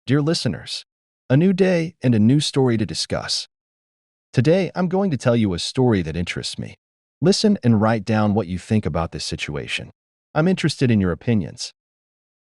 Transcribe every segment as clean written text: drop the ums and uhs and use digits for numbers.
Dear listeners, a new day and a new story to discuss. Today, I'm going to tell you a story that interests me. Listen and write down what you think about this situation. I'm interested in your opinions.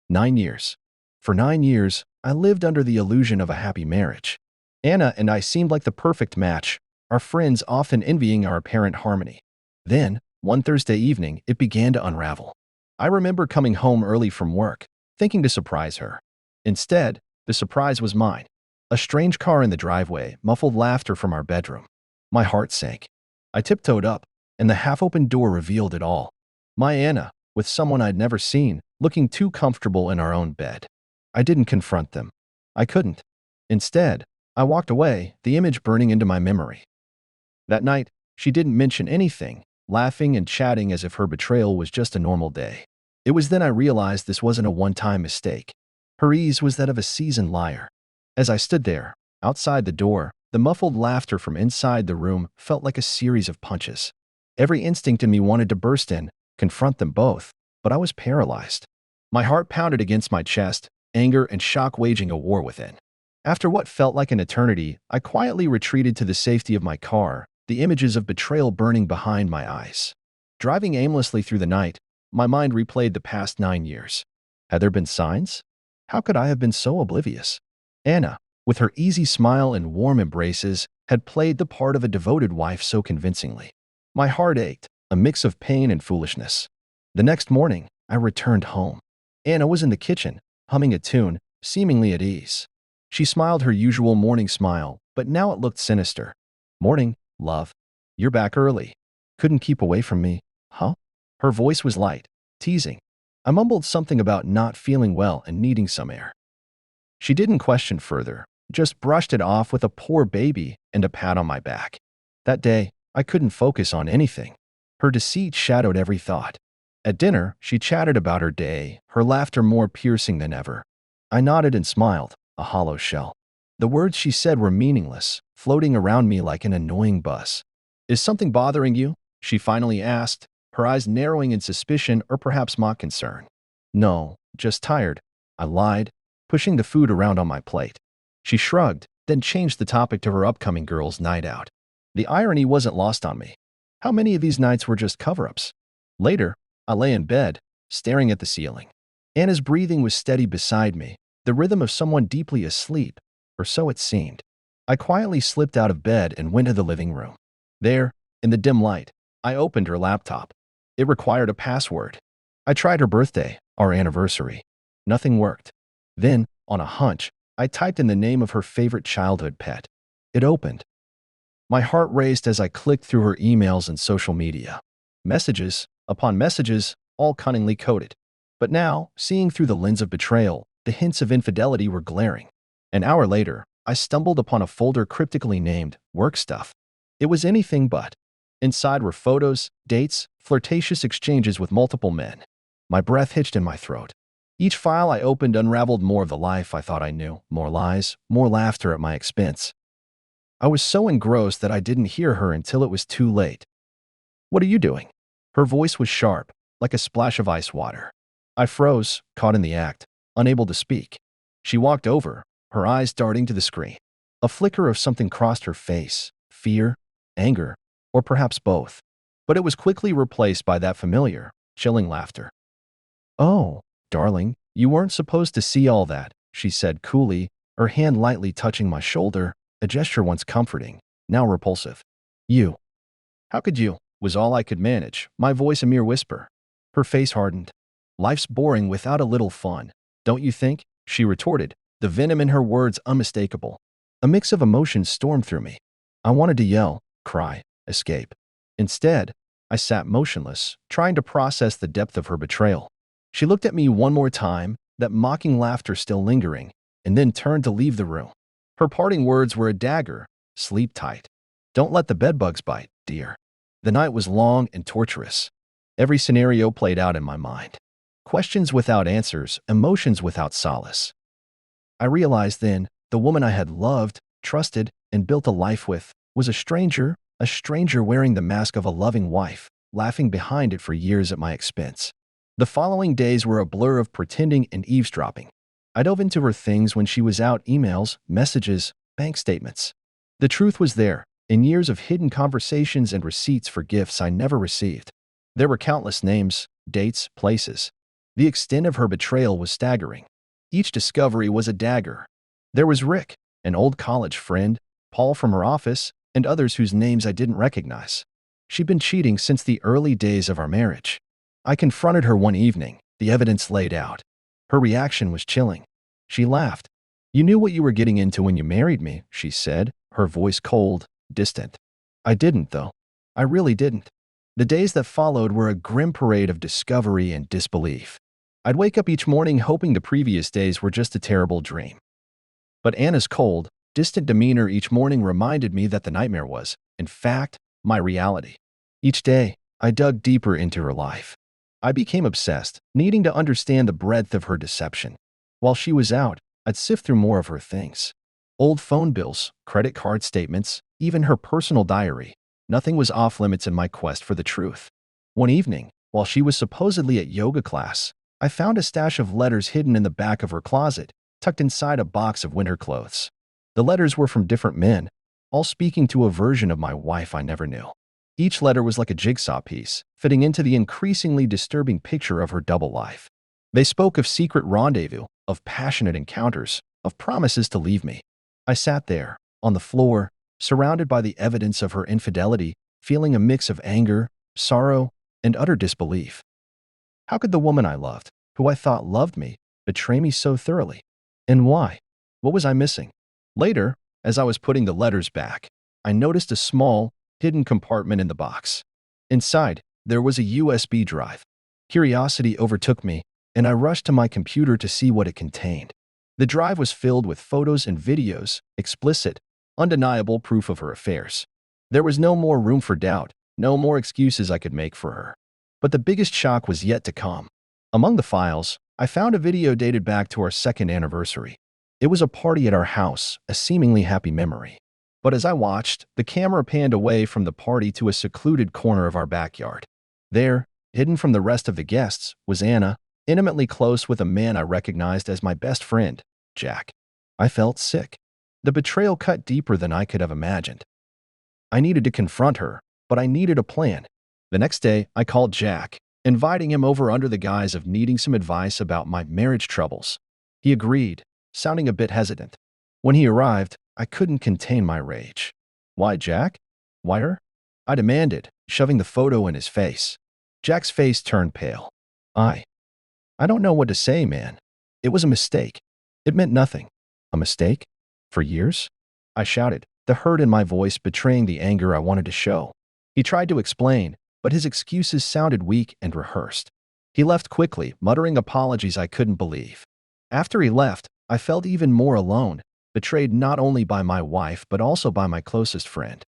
9 years. For 9 years, I lived under the illusion of a happy marriage. Anna and I seemed like the perfect match, our friends often envying our apparent harmony. Then, one Thursday evening, it began to unravel. I remember coming home early from work, thinking to surprise her. Instead, the surprise was mine. A strange car in the driveway, muffled laughter from our bedroom. My heart sank. I tiptoed up, and the half-open door revealed it all. My Anna, with someone I'd never seen, looking too comfortable in our own bed. I didn't confront them. I couldn't. Instead, I walked away, the image burning into my memory. That night, she didn't mention anything, laughing and chatting as if her betrayal was just a normal day. It was then I realized this wasn't a one-time mistake. Her ease was that of a seasoned liar. As I stood there, outside the door, the muffled laughter from inside the room felt like a series of punches. Every instinct in me wanted to burst in, confront them both, but I was paralyzed. My heart pounded against my chest, anger and shock waging a war within. After what felt like an eternity, I quietly retreated to the safety of my car, the images of betrayal burning behind my eyes. Driving aimlessly through the night, my mind replayed the past 9 years. Had there been signs? How could I have been so oblivious? Anna, with her easy smile and warm embraces, had played the part of a devoted wife so convincingly. My heart ached, a mix of pain and foolishness. The next morning, I returned home. Anna was in the kitchen, humming a tune, seemingly at ease. She smiled her usual morning smile, but now it looked sinister. "Morning, love. You're back early. Couldn't keep away from me, huh?" Her voice was light, teasing. I mumbled something about not feeling well and needing some air. She didn't question further, just brushed it off with a poor baby and a pat on my back. That day, I couldn't focus on anything. Her deceit shadowed every thought. At dinner, she chatted about her day, her laughter more piercing than ever. I nodded and smiled, a hollow shell. The words she said were meaningless, floating around me like an annoying buzz. "Is something bothering you?" she finally asked, her eyes narrowing in suspicion or perhaps mock concern. "No, just tired," I lied, pushing the food around on my plate. She shrugged, then changed the topic to her upcoming girls' night out. The irony wasn't lost on me. How many of these nights were just cover-ups? Later, I lay in bed, staring at the ceiling. Anna's breathing was steady beside me, the rhythm of someone deeply asleep, or so it seemed. I quietly slipped out of bed and went to the living room. There, in the dim light, I opened her laptop. It required a password. I tried her birthday, our anniversary. Nothing worked. Then, on a hunch, I typed in the name of her favorite childhood pet. It opened. My heart raced as I clicked through her emails and social media. Messages, upon messages, all cunningly coded. But now, seeing through the lens of betrayal, the hints of infidelity were glaring. An hour later, I stumbled upon a folder cryptically named Work Stuff. It was anything but. Inside were photos, dates, flirtatious exchanges with multiple men. My breath hitched in my throat. Each file I opened unraveled more of the life I thought I knew, more lies, more laughter at my expense. I was so engrossed that I didn't hear her until it was too late. "What are you doing?" Her voice was sharp, like a splash of ice water. I froze, caught in the act, unable to speak. She walked over, her eyes darting to the screen. A flicker of something crossed her face, fear, anger, or perhaps both. But it was quickly replaced by that familiar, chilling laughter. "Oh, darling, you weren't supposed to see all that," she said coolly, her hand lightly touching my shoulder, a gesture once comforting, now repulsive. "You. How could you?" was all I could manage, my voice a mere whisper. Her face hardened. "Life's boring without a little fun, don't you think?" she retorted, the venom in her words unmistakable. A mix of emotions stormed through me. I wanted to yell, cry, escape. Instead, I sat motionless, trying to process the depth of her betrayal. She looked at me one more time, that mocking laughter still lingering, and then turned to leave the room. Her parting words were a dagger. "Sleep tight. Don't let the bedbugs bite, dear." The night was long and torturous. Every scenario played out in my mind. Questions without answers, emotions without solace. I realized then, the woman I had loved, trusted, and built a life with, was a stranger wearing the mask of a loving wife, laughing behind it for years at my expense. The following days were a blur of pretending and eavesdropping. I dove into her things when she was out: emails, messages, bank statements. The truth was there, in years of hidden conversations and receipts for gifts I never received. There were countless names, dates, places. The extent of her betrayal was staggering. Each discovery was a dagger. There was Rick, an old college friend, Paul from her office, and others whose names I didn't recognize. She'd been cheating since the early days of our marriage. I confronted her one evening, the evidence laid out. Her reaction was chilling. She laughed. "You knew what you were getting into when you married me," she said, her voice cold, distant. I didn't, though. I really didn't. The days that followed were a grim parade of discovery and disbelief. I'd wake up each morning hoping the previous days were just a terrible dream. But Anna's cold, distant demeanor each morning reminded me that the nightmare was, in fact, my reality. Each day, I dug deeper into her life. I became obsessed, needing to understand the breadth of her deception. While she was out, I'd sift through more of her things. Old phone bills, credit card statements, even her personal diary. Nothing was off limits in my quest for the truth. One evening, while she was supposedly at yoga class, I found a stash of letters hidden in the back of her closet, tucked inside a box of winter clothes. The letters were from different men, all speaking to a version of my wife I never knew. Each letter was like a jigsaw piece, fitting into the increasingly disturbing picture of her double life. They spoke of secret rendezvous, of passionate encounters, of promises to leave me. I sat there, on the floor, surrounded by the evidence of her infidelity, feeling a mix of anger, sorrow, and utter disbelief. How could the woman I loved, who I thought loved me, betray me so thoroughly? And why? What was I missing? Later, as I was putting the letters back, I noticed a small, hidden compartment in the box. Inside, there was a USB drive. Curiosity overtook me, and I rushed to my computer to see what it contained. The drive was filled with photos and videos, explicit, undeniable proof of her affairs. There was no more room for doubt, no more excuses I could make for her. But the biggest shock was yet to come. Among the files, I found a video dated back to our second anniversary. It was a party at our house, a seemingly happy memory. But as I watched, the camera panned away from the party to a secluded corner of our backyard. There, hidden from the rest of the guests, was Anna, intimately close with a man I recognized as my best friend, Jack. I felt sick. The betrayal cut deeper than I could have imagined. I needed to confront her, but I needed a plan. The next day, I called Jack, inviting him over under the guise of needing some advice about my marriage troubles. He agreed, sounding a bit hesitant. When he arrived, I couldn't contain my rage. "Why, Jack? Why her?" I demanded, shoving the photo in his face. Jack's face turned pale. I don't know what to say, man. It was a mistake. It meant nothing. A mistake? For years? I shouted, the hurt in my voice betraying the anger I wanted to show. He tried to explain, but his excuses sounded weak and rehearsed. He left quickly, muttering apologies I couldn't believe. After he left, I felt even more alone, betrayed not only by my wife but also by my closest friend.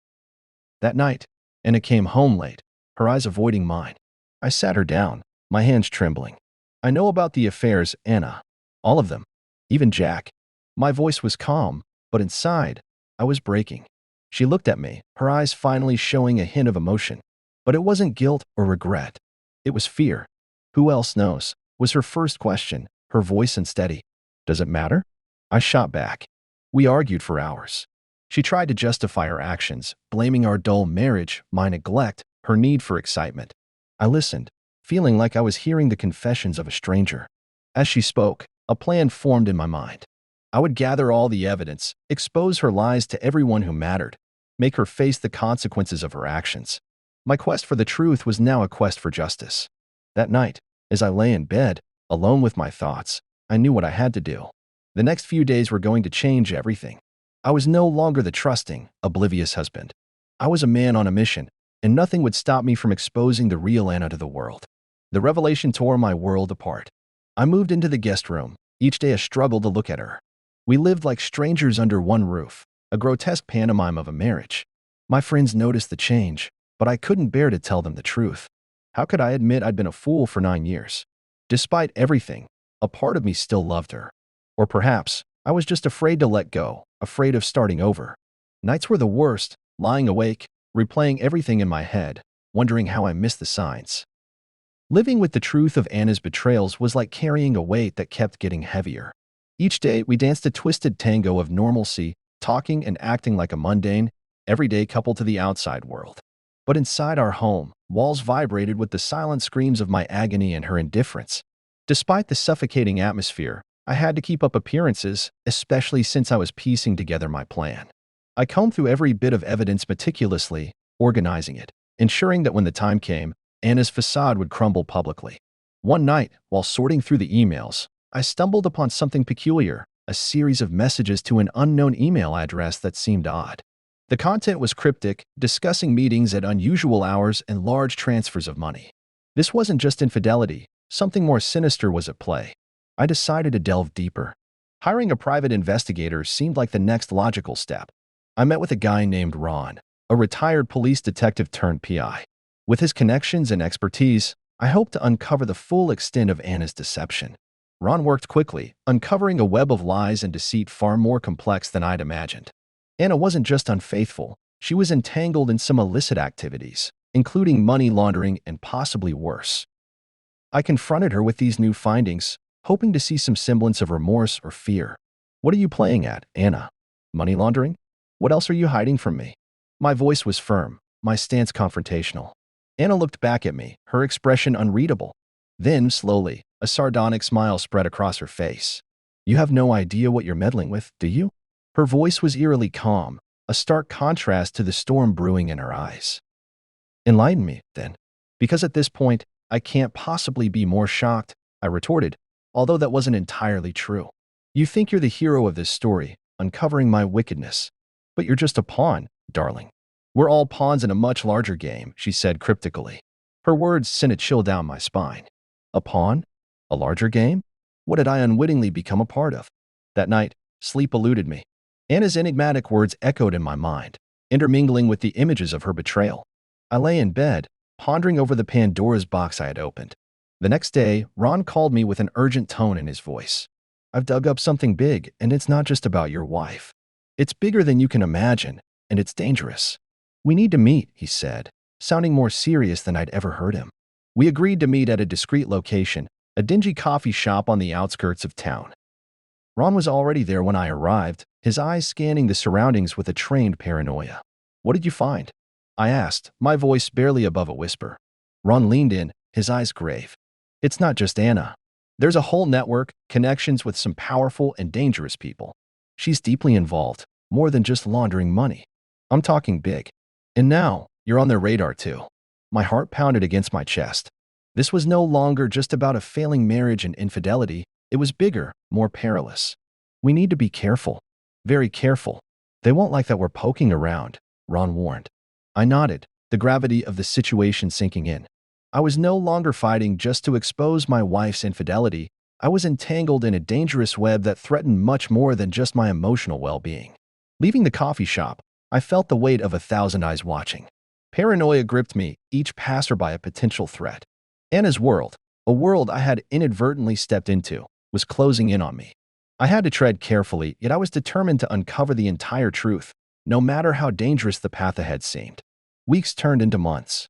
That night, Anna came home late, her eyes avoiding mine. I sat her down, my hands trembling. "I know about the affairs, Anna. All of them. Even Jack." My voice was calm, but inside, I was breaking. She looked at me, her eyes finally showing a hint of emotion. But it wasn't guilt or regret. It was fear. "Who else knows?" was her first question, her voice unsteady. "Does it matter?" I shot back. We argued for hours. She tried to justify her actions, blaming our dull marriage, my neglect, her need for excitement. I listened, feeling like I was hearing the confessions of a stranger. As she spoke, a plan formed in my mind. I would gather all the evidence, expose her lies to everyone who mattered, make her face the consequences of her actions. My quest for the truth was now a quest for justice. That night, as I lay in bed, alone with my thoughts, I knew what I had to do. The next few days were going to change everything. I was no longer the trusting, oblivious husband. I was a man on a mission, and nothing would stop me from exposing the real Anna to the world. The revelation tore my world apart. I moved into the guest room, each day a struggle to look at her. We lived like strangers under one roof, a grotesque pantomime of a marriage. My friends noticed the change, but I couldn't bear to tell them the truth. How could I admit I'd been a fool for 9 years? Despite everything, a part of me still loved her. Or perhaps, I was just afraid to let go, afraid of starting over. Nights were the worst, lying awake, replaying everything in my head, wondering how I missed the signs. Living with the truth of Anna's betrayals was like carrying a weight that kept getting heavier. Each day, we danced a twisted tango of normalcy, talking and acting like a mundane, everyday couple to the outside world. But inside our home, walls vibrated with the silent screams of my agony and her indifference. Despite the suffocating atmosphere, I had to keep up appearances, especially since I was piecing together my plan. I combed through every bit of evidence meticulously, organizing it, ensuring that when the time came, Anna's facade would crumble publicly. One night, while sorting through the emails, I stumbled upon something peculiar, a series of messages to an unknown email address that seemed odd. The content was cryptic, discussing meetings at unusual hours and large transfers of money. This wasn't just infidelity, something more sinister was at play. I decided to delve deeper. Hiring a private investigator seemed like the next logical step. I met with a guy named Ron, a retired police detective turned PI. With his connections and expertise, I hoped to uncover the full extent of Anna's deception. Ron worked quickly, uncovering a web of lies and deceit far more complex than I'd imagined. Anna wasn't just unfaithful, she was entangled in some illicit activities, including money laundering and possibly worse. I confronted her with these new findings, hoping to see some semblance of remorse or fear. "What are you playing at, Anna? Money laundering? What else are you hiding from me?" My voice was firm, my stance confrontational. Anna looked back at me, her expression unreadable. Then, slowly, a sardonic smile spread across her face. "You have no idea what you're meddling with, do you?" Her voice was eerily calm, a stark contrast to the storm brewing in her eyes. "Enlighten me, then. Because at this point, I can't possibly be more shocked," I retorted, although that wasn't entirely true. "You think you're the hero of this story, uncovering my wickedness. But you're just a pawn, darling. We're all pawns in a much larger game," she said cryptically. Her words sent a chill down my spine. A pawn? A larger game? What had I unwittingly become a part of? That night, sleep eluded me. Anna's enigmatic words echoed in my mind, intermingling with the images of her betrayal. I lay in bed, pondering over the Pandora's box I had opened. The next day, Ron called me with an urgent tone in his voice. "I've dug up something big, and it's not just about your wife. It's bigger than you can imagine, and it's dangerous. We need to meet," he said, sounding more serious than I'd ever heard him. We agreed to meet at a discreet location, a dingy coffee shop on the outskirts of town. Ron was already there when I arrived, his eyes scanning the surroundings with a trained paranoia. "What did you find?" I asked, my voice barely above a whisper. Ron leaned in, his eyes grave. "It's not just Anna. There's a whole network, connections with some powerful and dangerous people. She's deeply involved, more than just laundering money. I'm talking big. And now, you're on their radar too." My heart pounded against my chest. This was no longer just about a failing marriage and infidelity. It was bigger, more perilous. "We need to be careful. Very careful. They won't like that we're poking around," Ron warned. I nodded, the gravity of the situation sinking in. I was no longer fighting just to expose my wife's infidelity. I was entangled in a dangerous web that threatened much more than just my emotional well-being. Leaving the coffee shop, I felt the weight of 1,000 eyes watching. Paranoia gripped me, each passerby a potential threat. Anna's world, a world I had inadvertently stepped into, was closing in on me. I had to tread carefully, yet I was determined to uncover the entire truth, no matter how dangerous the path ahead seemed. Weeks turned into months.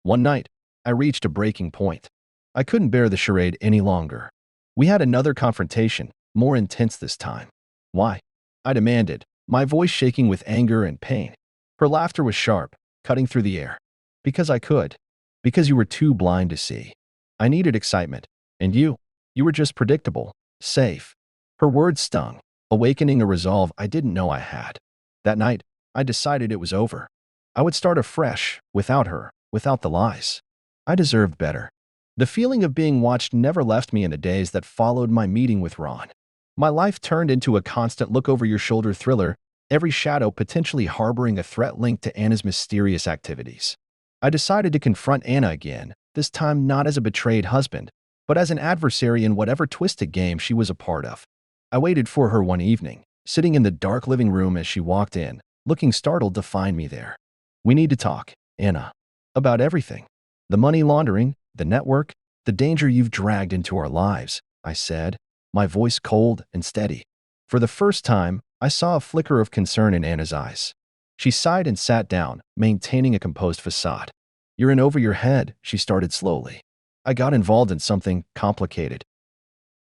One night, I reached a breaking point. I couldn't bear the charade any longer. We had another confrontation, more intense this time. "Why?" I demanded, my voice shaking with anger and pain. Her laughter was sharp, cutting through the air. "Because I could. Because you were too blind to see. I needed excitement. And you were just predictable, safe." Her words stung, awakening a resolve I didn't know I had. That night, I decided it was over. I would start afresh, without her, without the lies. I deserved better. The feeling of being watched never left me in the days that followed my meeting with Ron. My life turned into a constant look-over-your-shoulder thriller, every shadow potentially harboring a threat linked to Anna's mysterious activities. I decided to confront Anna again, this time not as a betrayed husband, but as an adversary in whatever twisted game she was a part of. I waited for her one evening, sitting in the dark living room as she walked in, looking startled to find me there. "We need to talk, Anna. About everything. The money laundering, the network, the danger you've dragged into our lives," I said, my voice cold and steady. For the first time, I saw a flicker of concern in Anna's eyes. She sighed and sat down, maintaining a composed facade. "You're in over your head," she started slowly. "I got involved in something complicated.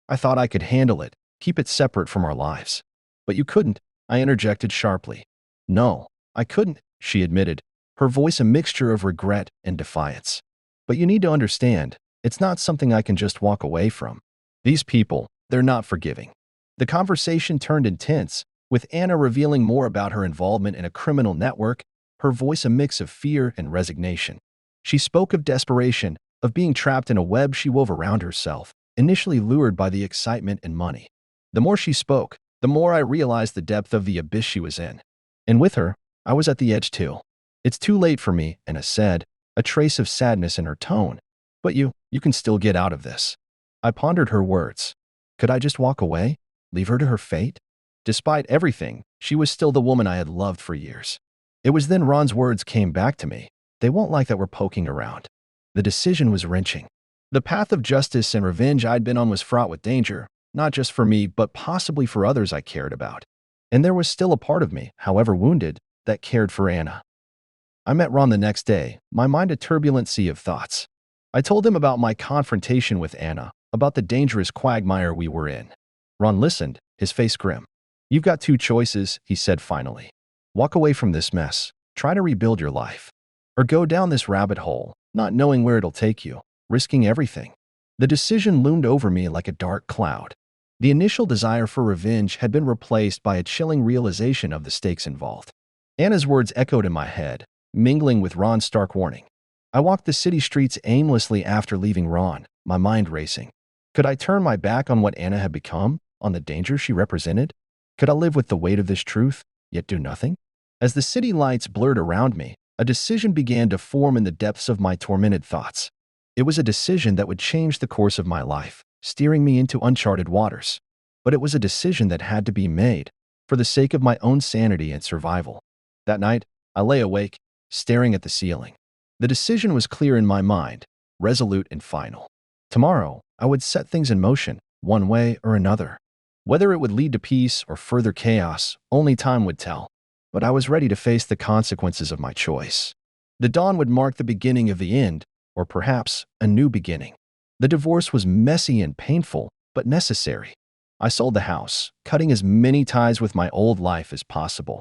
I thought I could handle it, keep it separate from our lives. But you couldn't, I interjected sharply. No, I couldn't, she admitted, her voice a mixture of regret and defiance. But you need to understand, it's not something I can just walk away from. These people, they're not forgiving. The conversation turned intense, with Anna revealing more about her involvement in a criminal network, her voice a mix of fear and resignation. She spoke of desperation, of being trapped in a web she wove around herself, initially lured by the excitement and money. The more she spoke, the more I realized the depth of the abyss she was in. And with her, I was at the edge too. It's too late for me, Anna said, a trace of sadness in her tone. But you can still get out of this. I pondered her words. Could I just walk away? Leave her to her fate? Despite everything, she was still the woman I had loved for years. It was then Ron's words came back to me. They won't like that we're poking around. The decision was wrenching. The path of justice and revenge I'd been on was fraught with danger, not just for me, but possibly for others I cared about. And there was still a part of me, however wounded, that cared for Anna. I met Ron the next day, my mind a turbulent sea of thoughts. I told him about my confrontation with Anna, about the dangerous quagmire we were in. Ron listened, his face grim. You've got two choices, he said finally. Walk away from this mess, try to rebuild your life. Or go down this rabbit hole, not knowing where it'll take you, risking everything. The decision loomed over me like a dark cloud. The initial desire for revenge had been replaced by a chilling realization of the stakes involved. Anna's words echoed in my head, mingling with Ron's stark warning. I walked the city streets aimlessly after leaving Ron, my mind racing. Could I turn my back on what Anna had become, on the danger she represented? Could I live with the weight of this truth, yet do nothing? As the city lights blurred around me, a decision began to form in the depths of my tormented thoughts. It was a decision that would change the course of my life, steering me into uncharted waters. But it was a decision that had to be made, for the sake of my own sanity and survival. That night, I lay awake, staring at the ceiling. The decision was clear in my mind, resolute and final. Tomorrow, I would set things in motion, one way or another. Whether it would lead to peace or further chaos, only time would tell. But I was ready to face the consequences of my choice. The dawn would mark the beginning of the end, or perhaps a new beginning. The divorce was messy and painful, but necessary. I sold the house, cutting as many ties with my old life as possible.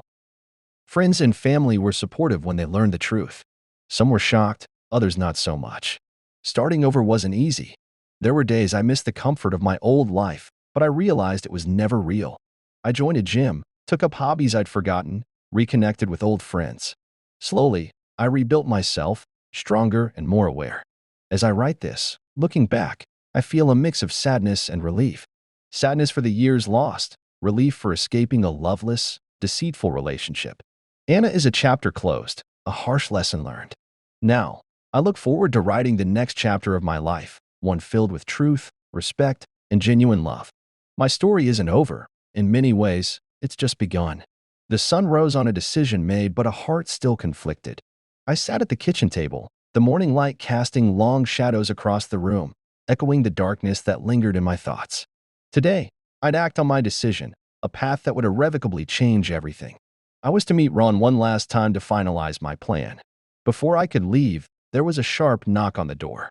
Friends and family were supportive when they learned the truth. Some were shocked, others not so much. Starting over wasn't easy. There were days I missed the comfort of my old life, but I realized it was never real. I joined a gym, took up hobbies I'd forgotten, reconnected with old friends. Slowly, I rebuilt myself, stronger and more aware. As I write this, looking back, I feel a mix of sadness and relief. Sadness for the years lost, relief for escaping a loveless, deceitful relationship. Anna is a chapter closed, a harsh lesson learned. Now, I look forward to writing the next chapter of my life, one filled with truth, respect, and genuine love. My story isn't over. In many ways, it's just begun. The sun rose on a decision made, but a heart still conflicted. I sat at the kitchen table, the morning light casting long shadows across the room, echoing the darkness that lingered in my thoughts. Today, I'd act on my decision, a path that would irrevocably change everything. I was to meet Ron one last time to finalize my plan. Before I could leave, there was a sharp knock on the door.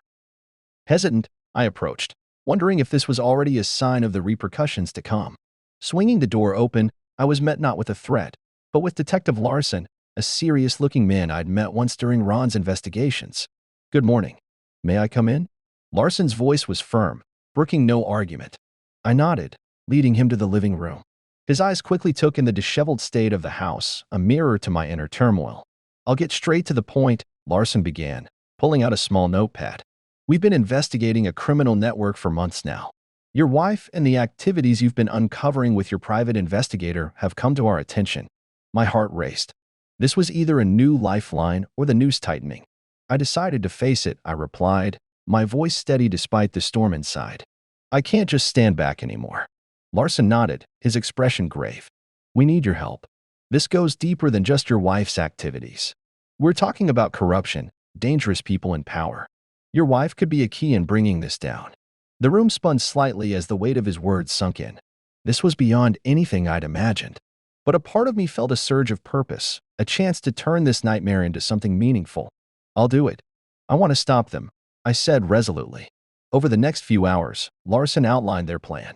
Hesitant, I approached, wondering if this was already a sign of the repercussions to come. Swinging the door open, I was met not with a threat, but with Detective Larson, a serious-looking man I'd met once during Ron's investigations. Good morning. May I come in? Larson's voice was firm, brooking no argument. I nodded, leading him to the living room. His eyes quickly took in the disheveled state of the house, a mirror to my inner turmoil. I'll get straight to the point, Larson began, pulling out a small notepad. We've been investigating a criminal network for months now. Your wife and the activities you've been uncovering with your private investigator have come to our attention. My heart raced. This was either a new lifeline or the noose tightening. I decided to face it, I replied, my voice steady despite the storm inside. I can't just stand back anymore. Larson nodded, his expression grave. We need your help. This goes deeper than just your wife's activities. We're talking about corruption, dangerous people in power. Your wife could be a key in bringing this down. The room spun slightly as the weight of his words sunk in. This was beyond anything I'd imagined. But a part of me felt a surge of purpose, a chance to turn this nightmare into something meaningful. I'll do it. I want to stop them, I said resolutely. Over the next few hours, Larson outlined their plan.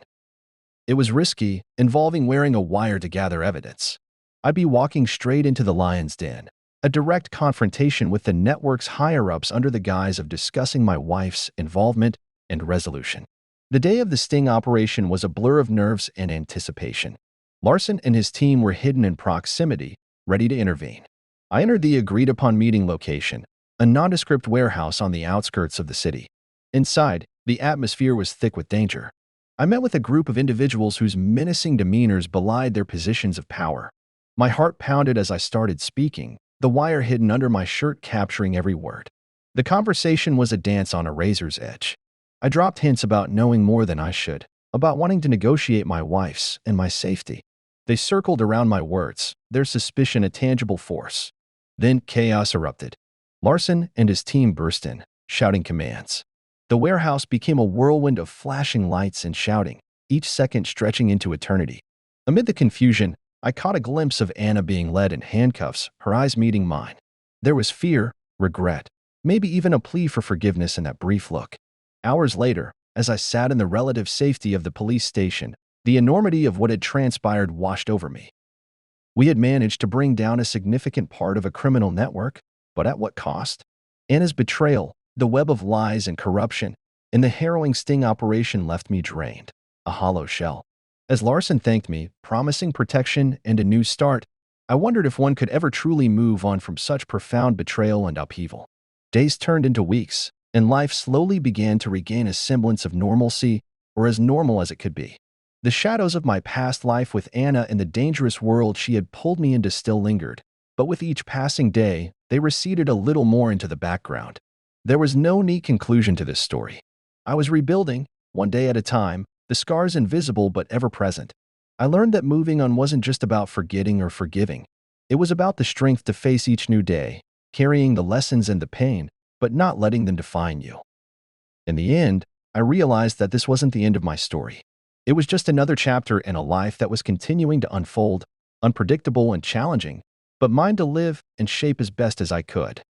It was risky, involving wearing a wire to gather evidence. I'd be walking straight into the lion's den, a direct confrontation with the network's higher-ups under the guise of discussing my wife's involvement and resolution. The day of the sting operation was a blur of nerves and anticipation. Larson and his team were hidden in proximity, ready to intervene. I entered the agreed-upon meeting location, a nondescript warehouse on the outskirts of the city. Inside, the atmosphere was thick with danger. I met with a group of individuals whose menacing demeanors belied their positions of power. My heart pounded as I started speaking, the wire hidden under my shirt capturing every word. The conversation was a dance on a razor's edge. I dropped hints about knowing more than I should, about wanting to negotiate my wife's and my safety. They circled around my words, their suspicion a tangible force. Then chaos erupted. Larson and his team burst in, shouting commands. The warehouse became a whirlwind of flashing lights and shouting, each second stretching into eternity. Amid the confusion, I caught a glimpse of Anna being led in handcuffs, her eyes meeting mine. There was fear, regret, maybe even a plea for forgiveness in that brief look. Hours later, as I sat in the relative safety of the police station, the enormity of what had transpired washed over me. We had managed to bring down a significant part of a criminal network, but at what cost? Anna's betrayal, the web of lies and corruption, and the harrowing sting operation left me drained, a hollow shell. As Larson thanked me, promising protection and a new start, I wondered if one could ever truly move on from such profound betrayal and upheaval. Days turned into weeks, and life slowly began to regain a semblance of normalcy, or as normal as it could be. The shadows of my past life with Anna and the dangerous world she had pulled me into still lingered, but with each passing day, they receded a little more into the background. There was no neat conclusion to this story. I was rebuilding, one day at a time, the scars invisible but ever present. I learned that moving on wasn't just about forgetting or forgiving. It was about the strength to face each new day, carrying the lessons and the pain, but not letting them define you. In the end, I realized that this wasn't the end of my story. It was just another chapter in a life that was continuing to unfold, unpredictable and challenging, but mine to live and shape as best as I could.